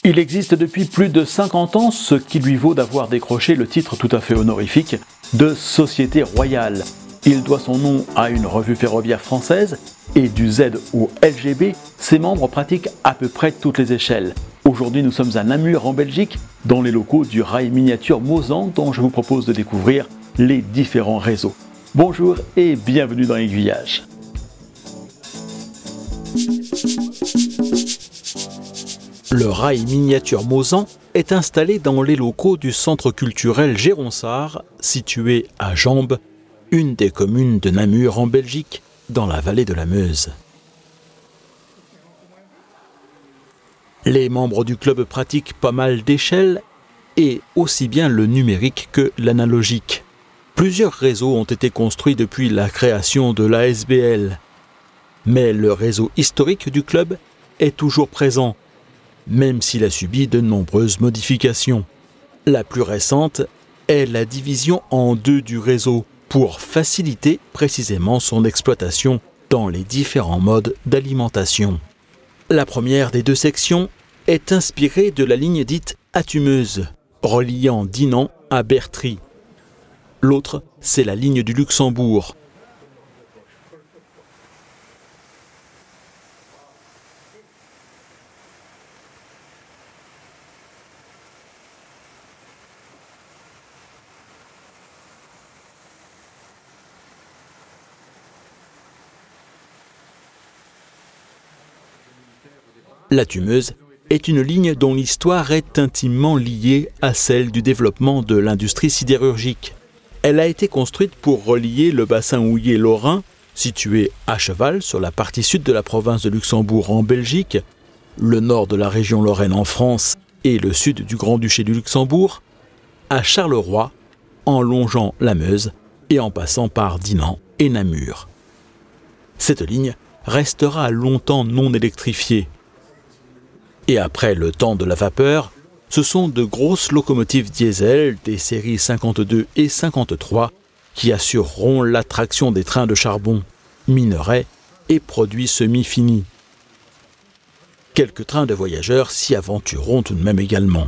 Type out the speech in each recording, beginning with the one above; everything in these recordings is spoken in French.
Il existe depuis plus de 50 ans, ce qui lui vaut d'avoir décroché le titre tout à fait honorifique de Société Royale. Il doit son nom à une revue ferroviaire française et du Z au LGB, ses membres pratiquent à peu près toutes les échelles. Aujourd'hui, nous sommes à Namur en Belgique, dans les locaux du Rail Miniature Mozan, dont je vous propose de découvrir les différents réseaux. Bonjour et bienvenue dans Aiguillage. Le Rail Miniature Mozan est installé dans les locaux du centre culturel Géronsard, situé à Jambes, une des communes de Namur en Belgique, dans la vallée de la Meuse. Les membres du club pratiquent pas mal d'échelles, et aussi bien le numérique que l'analogique. Plusieurs réseaux ont été construits depuis la création de l'ASBL. Mais le réseau historique du club est toujours présent, même s'il a subi de nombreuses modifications. La plus récente est la division en deux du réseau pour faciliter précisément son exploitation dans les différents modes d'alimentation. La première des deux sections est inspirée de la ligne dite Attumeuse, reliant Dinan à Bertry. L'autre, c'est la ligne du Luxembourg. L'Attumeuse est une ligne dont l'histoire est intimement liée à celle du développement de l'industrie sidérurgique. Elle a été construite pour relier le bassin houiller lorrain, situé à cheval sur la partie sud de la province de Luxembourg en Belgique, le nord de la région Lorraine en France et le sud du Grand-Duché du Luxembourg, à Charleroi, en longeant la Meuse et en passant par Dinan et Namur. Cette ligne restera longtemps non électrifiée. Et après le temps de la vapeur, ce sont de grosses locomotives diesel des séries 52 et 53 qui assureront l'attraction des trains de charbon, minerais et produits semi-finis. Quelques trains de voyageurs s'y aventureront tout de même également.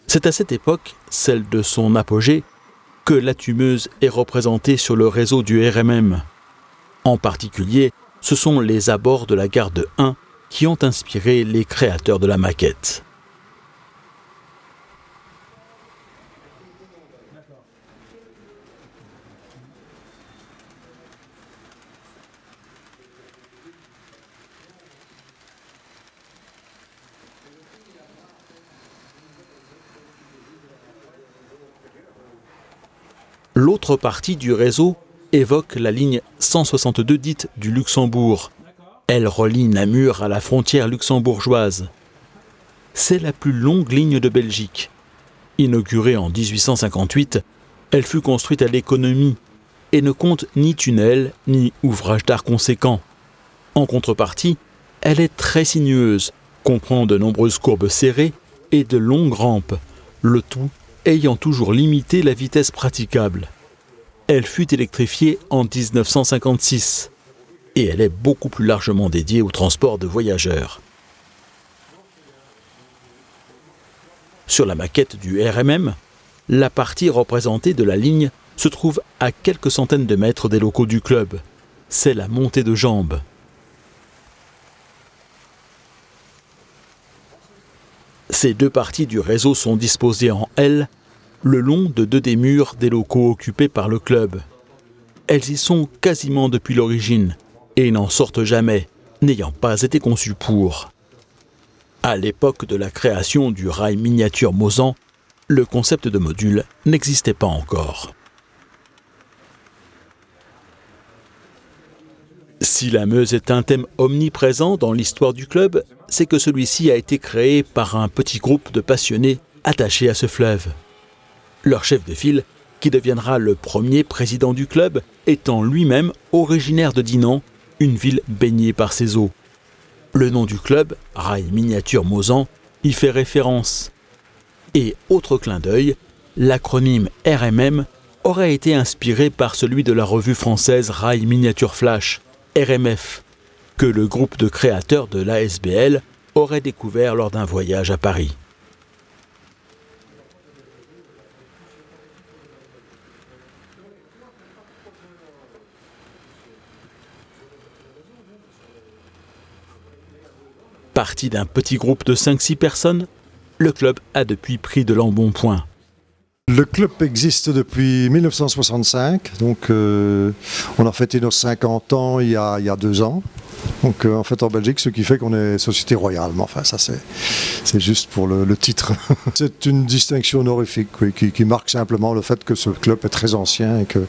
C'est à cette époque, celle de son apogée, que l'Attumeuse est représentée sur le réseau du RMM. En particulier, ce sont les abords de la gare de Hain qui ont inspiré les créateurs de la maquette. L'autre partie du réseau évoque la ligne 162 dite du Luxembourg. Elle relie Namur à la frontière luxembourgeoise. C'est la plus longue ligne de Belgique. Inaugurée en 1858, elle fut construite à l'économie et ne compte ni tunnel ni ouvrage d'art conséquent. En contrepartie, elle est très sinueuse, comprend de nombreuses courbes serrées et de longues rampes, le tout ayant toujours limité la vitesse praticable. Elle fut électrifiée en 1956. Et elle est beaucoup plus largement dédiée au transport de voyageurs. Sur la maquette du RMM, la partie représentée de la ligne se trouve à quelques centaines de mètres des locaux du club. C'est la montée de Jambes. Ces deux parties du réseau sont disposées en L, le long de deux des murs des locaux occupés par le club. Elles y sont quasiment depuis l'origine, et n'en sortent jamais, n'ayant pas été conçus pour. À l'époque de la création du Rail Miniature Mozan, le concept de module n'existait pas encore. Si la Meuse est un thème omniprésent dans l'histoire du club, c'est que celui-ci a été créé par un petit groupe de passionnés attachés à ce fleuve. Leur chef de file, qui deviendra le premier président du club, étant lui-même originaire de Dinan, une ville baignée par ses eaux. Le nom du club, Rail Miniature Mozan, y fait référence. Et autre clin d'œil, l'acronyme RMM aurait été inspiré par celui de la revue française Rail Miniature Flash, RMF, que le groupe de créateurs de l'ASBL aurait découvert lors d'un voyage à Paris. Parti d'un petit groupe de 5-6 personnes, le club a depuis pris de l'embonpoint. Le club existe depuis 1965, donc on a fêté nos 50 ans il y a 2 ans. Donc en fait en Belgique, ce qui fait qu'on est Société Royale, mais enfin ça c'est juste pour le titre. C'est une distinction honorifique, oui, qui marque simplement le fait que ce club est très ancien et que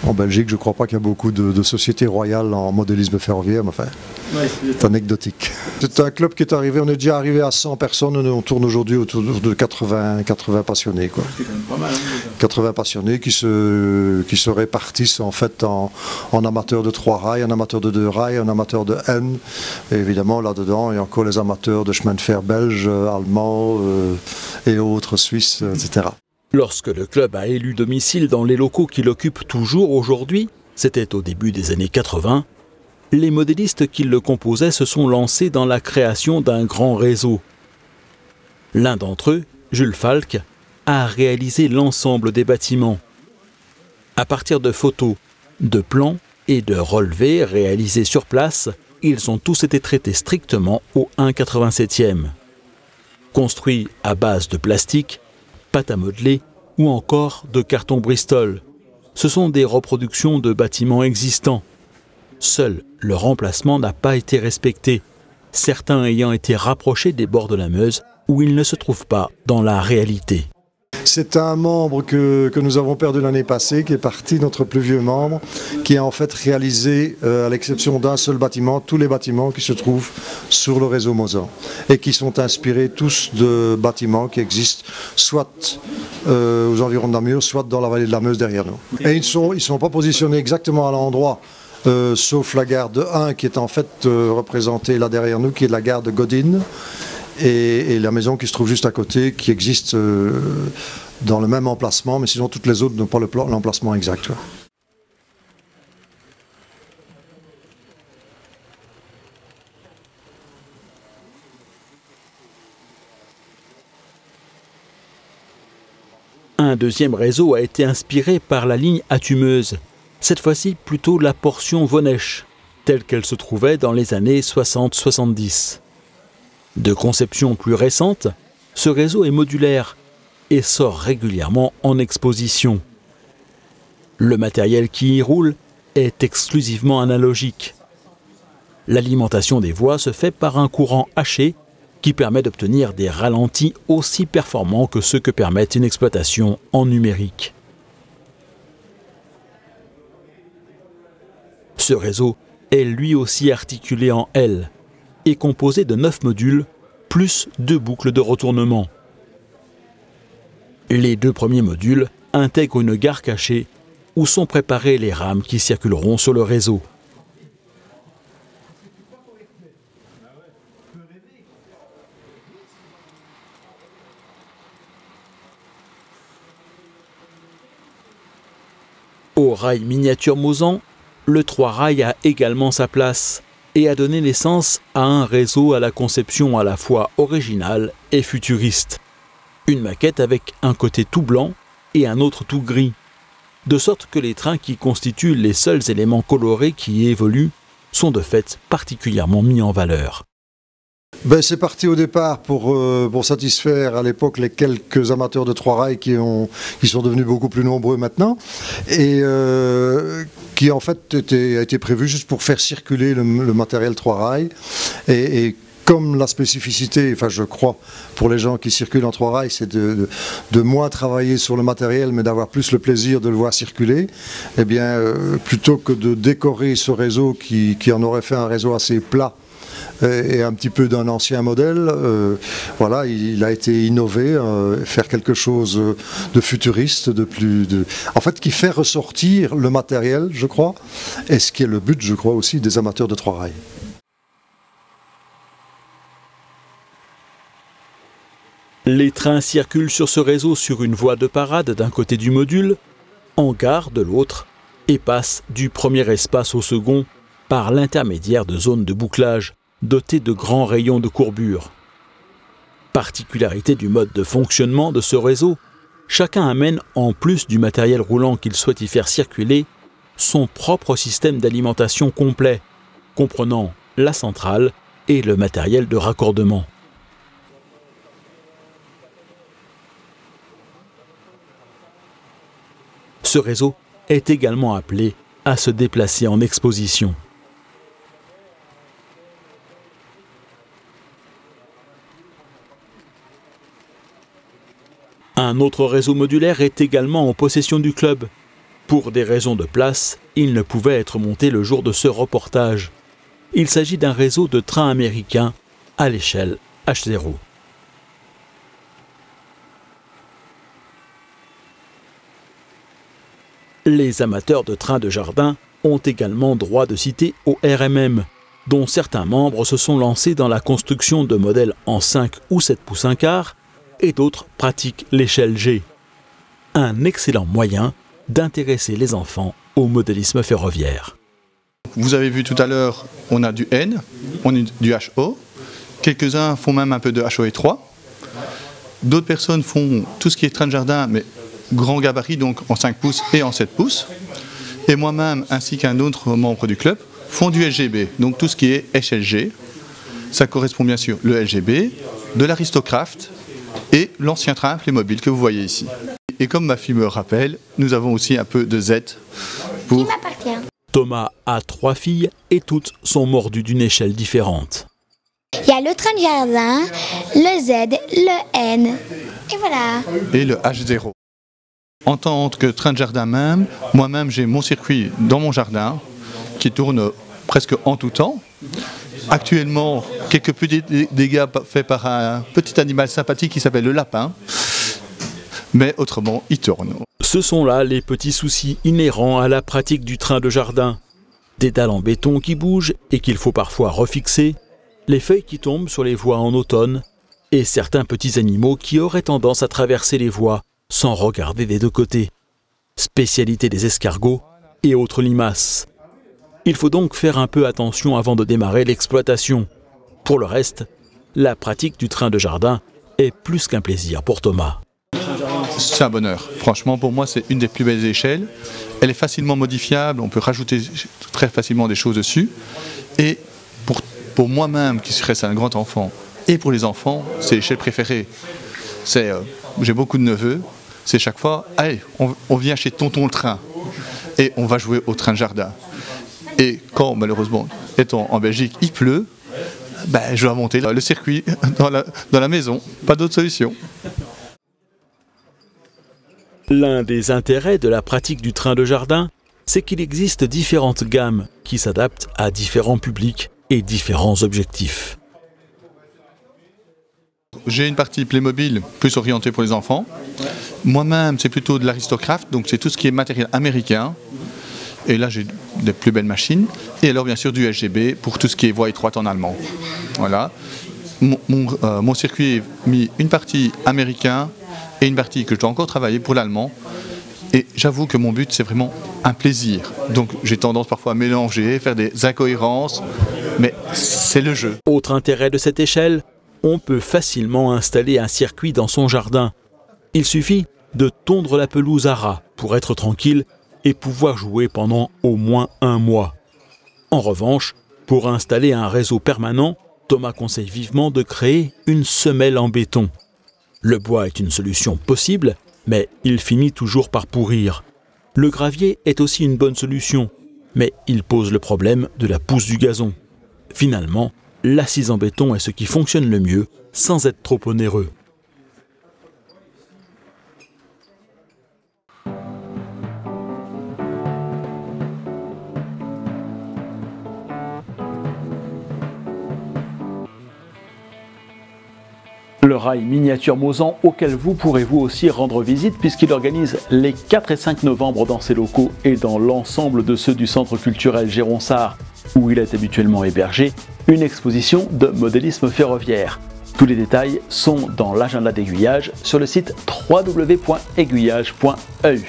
en Belgique, je ne crois pas qu'il y a beaucoup de sociétés royales en modélisme ferroviaire, mais enfin, c'est anecdotique. C'est un club qui est arrivé, on est déjà arrivé à 100 personnes, on tourne aujourd'hui autour de 80 passionnés, quoi. C'est quand même pas mal, hein, 80 passionnés qui se répartissent en fait en amateurs de 3 rails, en amateurs de 2 rails, en amateurs de N. Et évidemment, là-dedans, il y a encore les amateurs de chemin de fer belges, allemands et autres, suisses, etc. Lorsque le club a élu domicile dans les locaux qu'il occupe toujours aujourd'hui, c'était au début des années 80, les modélistes qui le composaient se sont lancés dans la création d'un grand réseau. L'un d'entre eux, Jules Falck, a réalisé l'ensemble des bâtiments. À partir de photos, de plans et de relevés réalisés sur place, ils ont tous été traités strictement au 1,87e. Construits à base de plastique, pâte à modeler ou encore de carton Bristol. Ce sont des reproductions de bâtiments existants. Seul le remplacement n'a pas été respecté, certains ayant été rapprochés des bords de la Meuse où ils ne se trouvent pas dans la réalité. C'est un membre que nous avons perdu l'année passée, qui est parti, notre plus vieux membre, qui a en fait réalisé, à l'exception d'un seul bâtiment, tous les bâtiments qui se trouvent sur le réseau Mosan et qui sont inspirés tous de bâtiments qui existent soit aux environs de Namur, soit dans la vallée de la Meuse derrière nous. Et ils sont pas positionnés exactement à l'endroit, sauf la gare de 1 qui est en fait représentée là derrière nous, qui est la gare de Godine. Et la maison qui se trouve juste à côté, qui existe dans le même emplacement, mais sinon toutes les autres n'ont pas l'emplacement exact. Ouais. Un deuxième réseau a été inspiré par la ligne Attumeuse, cette fois-ci plutôt la portion Vonnesch, telle qu'elle se trouvait dans les années 60-70. De conception plus récente, ce réseau est modulaire et sort régulièrement en exposition. Le matériel qui y roule est exclusivement analogique. L'alimentation des voies se fait par un courant haché qui permet d'obtenir des ralentis aussi performants que ceux que permet une exploitation en numérique. Ce réseau est lui aussi articulé en L et composé de 9 modules, plus 2 boucles de retournement. Les 2 premiers modules intègrent une gare cachée où sont préparées les rames qui circuleront sur le réseau. Au rail miniature Mosan, le 3 rail a également sa place et a donné naissance à un réseau à la conception à la fois originale et futuriste. Une maquette avec un côté tout blanc et un autre tout gris, de sorte que les trains qui constituent les seuls éléments colorés qui évoluent sont de fait particulièrement mis en valeur. Ben, c'est parti au départ pour satisfaire à l'époque les quelques amateurs de 3 rails qui sont devenus beaucoup plus nombreux maintenant et qui en fait a été prévu juste pour faire circuler le matériel 3 rails et comme la spécificité, enfin je crois, pour les gens qui circulent en 3 rails, c'est de moins travailler sur le matériel mais d'avoir plus le plaisir de le voir circuler, eh bien plutôt que de décorer ce réseau qui en aurait fait un réseau assez plat et un petit peu d'un ancien modèle, voilà, il a été innové, faire quelque chose de futuriste, en fait qui fait ressortir le matériel, je crois, et ce qui est le but, je crois aussi, des amateurs de 3 rails. Les trains circulent sur ce réseau sur une voie de parade d'un côté du module, en gare de l'autre, et passent du premier espace au second par l'intermédiaire de zones de bouclage, doté de grands rayons de courbure. Particularité du mode de fonctionnement de ce réseau, chacun amène, en plus du matériel roulant qu'il souhaite y faire circuler, son propre système d'alimentation complet, comprenant la centrale et le matériel de raccordement. Ce réseau est également appelé à se déplacer en exposition. Un autre réseau modulaire est également en possession du club. Pour des raisons de place, il ne pouvait être monté le jour de ce reportage. Il s'agit d'un réseau de trains américains à l'échelle H0. Les amateurs de trains de jardin ont également droit de citer au RMM, dont certains membres se sont lancés dans la construction de modèles en 5 ou 7 pouces 1 quart, et d'autres pratiquent l'échelle G. Un excellent moyen d'intéresser les enfants au modélisme ferroviaire. Vous avez vu tout à l'heure, on a du N, on a du HO, quelques-uns font même un peu de HO étroit, d'autres personnes font tout ce qui est train de jardin, mais grand gabarit, donc en 5 pouces et en 7 pouces, et moi-même ainsi qu'un autre membre du club font du LGB, donc tout ce qui est échelle G. Ça correspond bien sûr le LGB, de l'Aristocraft et l'ancien train Playmobil que vous voyez ici. Et comme ma fille me rappelle, nous avons aussi un peu de Z pour... Qui m'appartient. Thomas a 3 filles et toutes sont mordues d'une échelle différente. Il y a le train de jardin, le Z, le N, et voilà. Et le H0. En tant que train de jardin même, moi-même j'ai mon circuit dans mon jardin qui tourne presque en tout temps. Actuellement, quelques petits dégâts faits par un petit animal sympathique qui s'appelle le lapin, mais autrement, il tourne. Ce sont là les petits soucis inhérents à la pratique du train de jardin. Des dalles en béton qui bougent et qu'il faut parfois refixer, les feuilles qui tombent sur les voies en automne, et certains petits animaux qui auraient tendance à traverser les voies sans regarder des deux côtés. Spécialité des escargots et autres limaces. Il faut donc faire un peu attention avant de démarrer l'exploitation. Pour le reste, la pratique du train de jardin est plus qu'un plaisir pour Thomas. C'est un bonheur. Franchement, pour moi, c'est une des plus belles échelles. Elle est facilement modifiable, on peut rajouter très facilement des choses dessus. Et pour moi-même, qui serait un grand enfant, et pour les enfants, c'est l'échelle préférée. J'ai beaucoup de neveux, c'est chaque fois, allez, on vient chez tonton le train, et on va jouer au train de jardin. Et quand, malheureusement, étant en Belgique, il pleut, je dois monter le circuit dans la maison, pas d'autre solution. L'un des intérêts de la pratique du train de jardin, c'est qu'il existe différentes gammes qui s'adaptent à différents publics et différents objectifs. J'ai une partie Playmobil plus orientée pour les enfants. Moi-même, c'est plutôt de l'Aristocraft, donc c'est tout ce qui est matériel américain. Et là, j'ai des plus belles machines. Et alors, bien sûr, du LGB pour tout ce qui est voie étroite en allemand. Voilà. Mon circuit est mis une partie américain et une partie que je dois encore travailler pour l'allemand. Et j'avoue que mon but, c'est vraiment un plaisir. Donc, j'ai tendance parfois à mélanger, faire des incohérences, mais c'est le jeu. Autre intérêt de cette échelle, on peut facilement installer un circuit dans son jardin. Il suffit de tondre la pelouse à ras pour être tranquille et pouvoir jouer pendant au moins 1 mois. En revanche, pour installer un réseau permanent, Thomas conseille vivement de créer une semelle en béton. Le bois est une solution possible, mais il finit toujours par pourrir. Le gravier est aussi une bonne solution, mais il pose le problème de la pousse du gazon. Finalement, l'assise en béton est ce qui fonctionne le mieux, sans être trop onéreux. Le rail miniature Mozan, auquel vous pourrez vous aussi rendre visite puisqu'il organise les 4 et 5 novembre dans ses locaux et dans l'ensemble de ceux du centre culturel Géronsard, où il est habituellement hébergé, une exposition de modélisme ferroviaire. Tous les détails sont dans l'agenda d'aiguillage sur le site www.aiguillage.eu.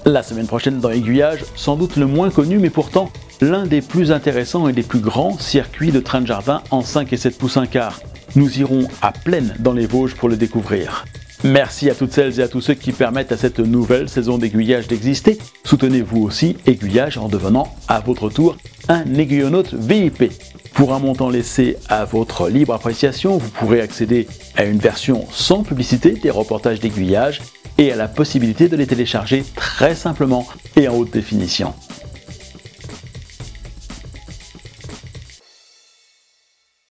La semaine prochaine dans Aiguillage, sans doute le moins connu mais pourtant l'un des plus intéressants et des plus grands circuits de train de jardin en 5 et 7 pouces 1/4. Nous irons à Plaine dans les Vosges pour le découvrir. Merci à toutes celles et à tous ceux qui permettent à cette nouvelle saison d'aiguillage d'exister. Soutenez-vous aussi Aiguillage en devenant à votre tour un aiguillonnaute VIP. Pour un montant laissé à votre libre appréciation, vous pourrez accéder à une version sans publicité des reportages d'aiguillage et à la possibilité de les télécharger très simplement et en haute définition.